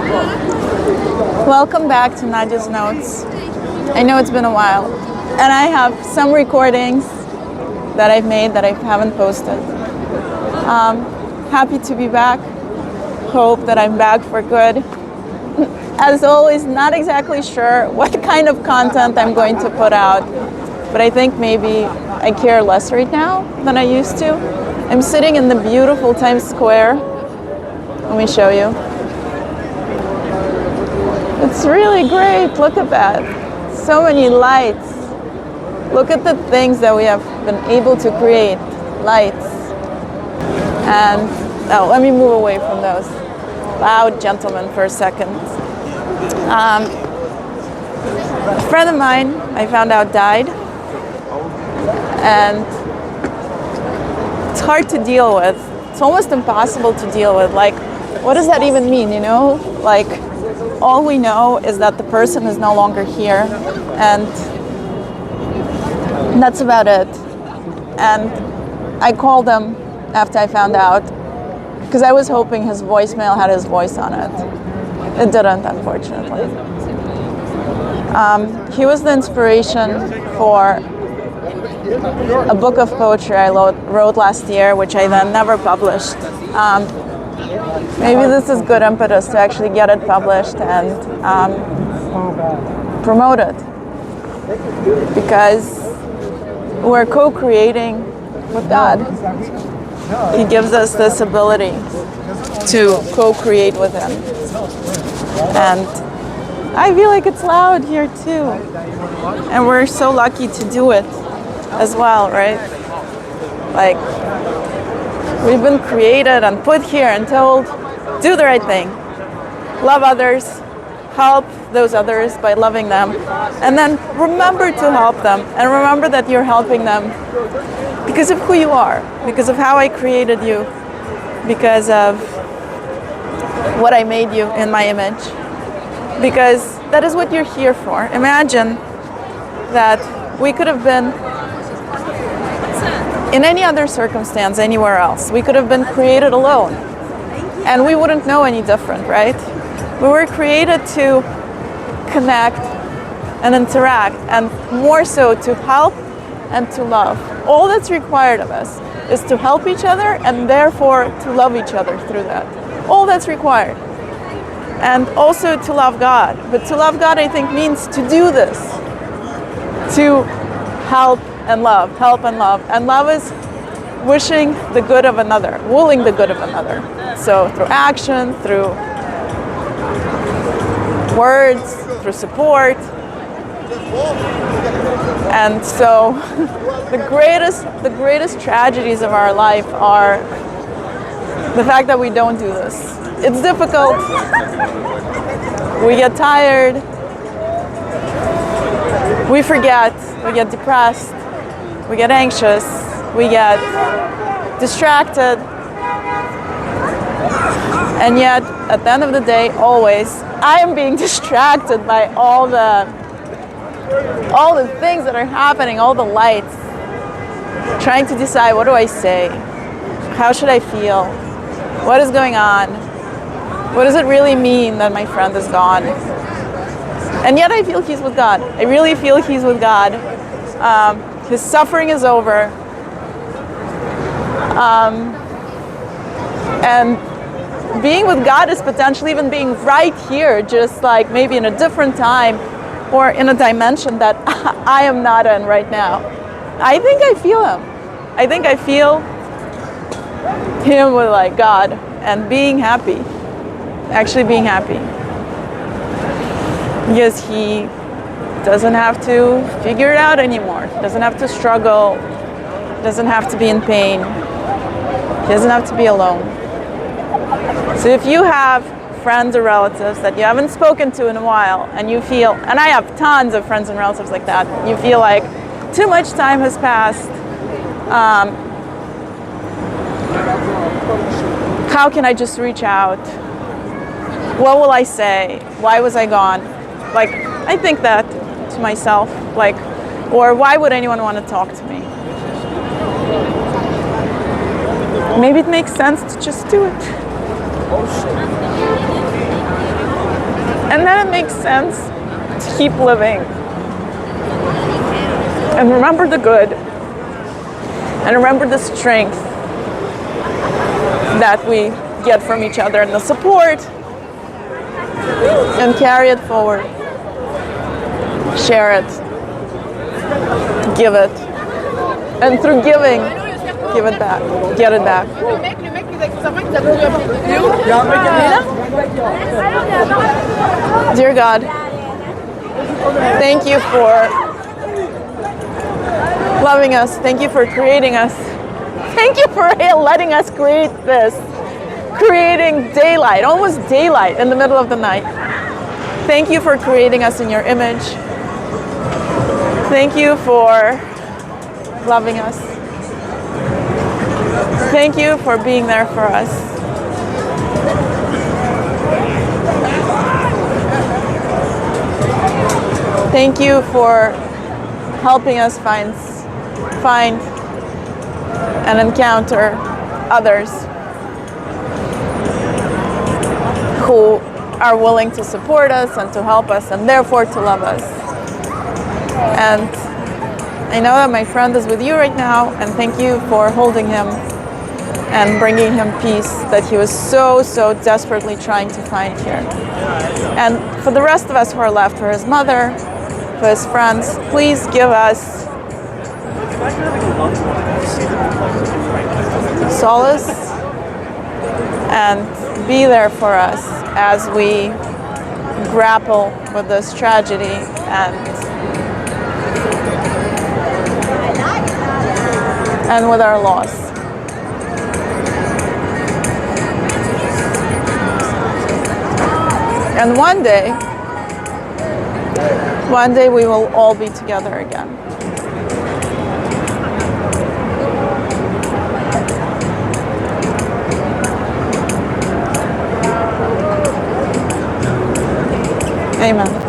Welcome back to Nadia's Notes. I know it's been a while, and I have some recordings that I've made that I haven't posted. Happy to be back. Hope that I'm back for good. As always, not exactly sure what kind of content I'm going to put out, but I think maybe I care less right now than I used to. I'm sitting in the beautiful Times Square. Let me show you. It's really great. Look at that. So many lights. Look at the things that we have been able to create. Lights. And, oh, let me move away from those loud gentlemen for a second. A friend of mine, I found out, died. And it's hard to deal with. It's almost impossible to deal with. Like, what does that even mean, you know? Like, all we know is that the person is no longer here, and that's about it. And I called him after I found out, because I was hoping his voicemail had his voice on it. It didn't, unfortunately. He was the inspiration for a book of poetry I wrote last year, which I then never published. Maybe this is good impetus to actually get it published and promote it, because we're co-creating with God. He gives us this ability to co-create with Him. And I feel like it's loud here too. And we're so lucky to do it as well, right? Like, we've been created and put here and told, do the right thing. Love others, help those others by loving them, and then remember to help them, and remember that you're helping them because of who you are, because of how I created you, because of what I made you in my image, because that is what you're here for. Imagine that we could have been in any other circumstance anywhere else. We could have been created alone, and we wouldn't know any different, right? We were created to connect and interact, and more so to help and to love. All that's required of us is to help each other, and therefore to love each other through that. All that's required. And also to love God. But to love God, I think, means to do this. To help and love, help and love. And love is wishing the good of another, willing the good of another. So through action, through words, through support. And so the greatest tragedies of our life are the fact that we don't do this. It's difficult. We get tired. We forget. We get depressed. We get anxious. We get distracted. And yet, at the end of the day, always, I am being distracted by all the things that are happening, all the lights. Trying to decide, what do I say? How should I feel? What is going on? What does it really mean that my friend is gone? And yet I feel he's with God. I really feel he's with God. His suffering is over. And being with God is potentially even being right here, just like maybe in a different time or in a dimension that I am not in right now. I think I feel Him. I think I feel Him with like God and being happy, actually being happy. Because He doesn't have to figure it out anymore. Doesn't have to struggle. Doesn't have to be in pain. He doesn't have to be alone. So if you have friends or relatives that you haven't spoken to in a while, and you feel, and I have tons of friends and relatives like that, you feel like too much time has passed, how can I just reach out? What will I say? Why was I gone? Like, I think that to myself, like, or why would anyone want to talk to me? Maybe it makes sense to just do it. then it makes sense to keep living and remember the good and remember the strength that we get from each other and the support, and carry it forward. Share it. Give it. And through giving, give it back. Get it back. Dear God, thank you for loving us. Thank you for creating us. Thank you for letting us create this. Creating daylight, almost daylight in the middle of the night. Thank you for creating us in your image. Thank you for loving us. Thank you for being there for us. Thank you for helping us find and encounter others who are willing to support us and to help us and therefore to love us. And I know that my friend is with you right now, and thank you for holding him and bringing him peace that he was so desperately trying to find here. And for the rest of us who are left, for his mother, for his friends, please give us solace and be there for us as we grapple with this tragedy and with our loss. And one day we will all be together again. Amen.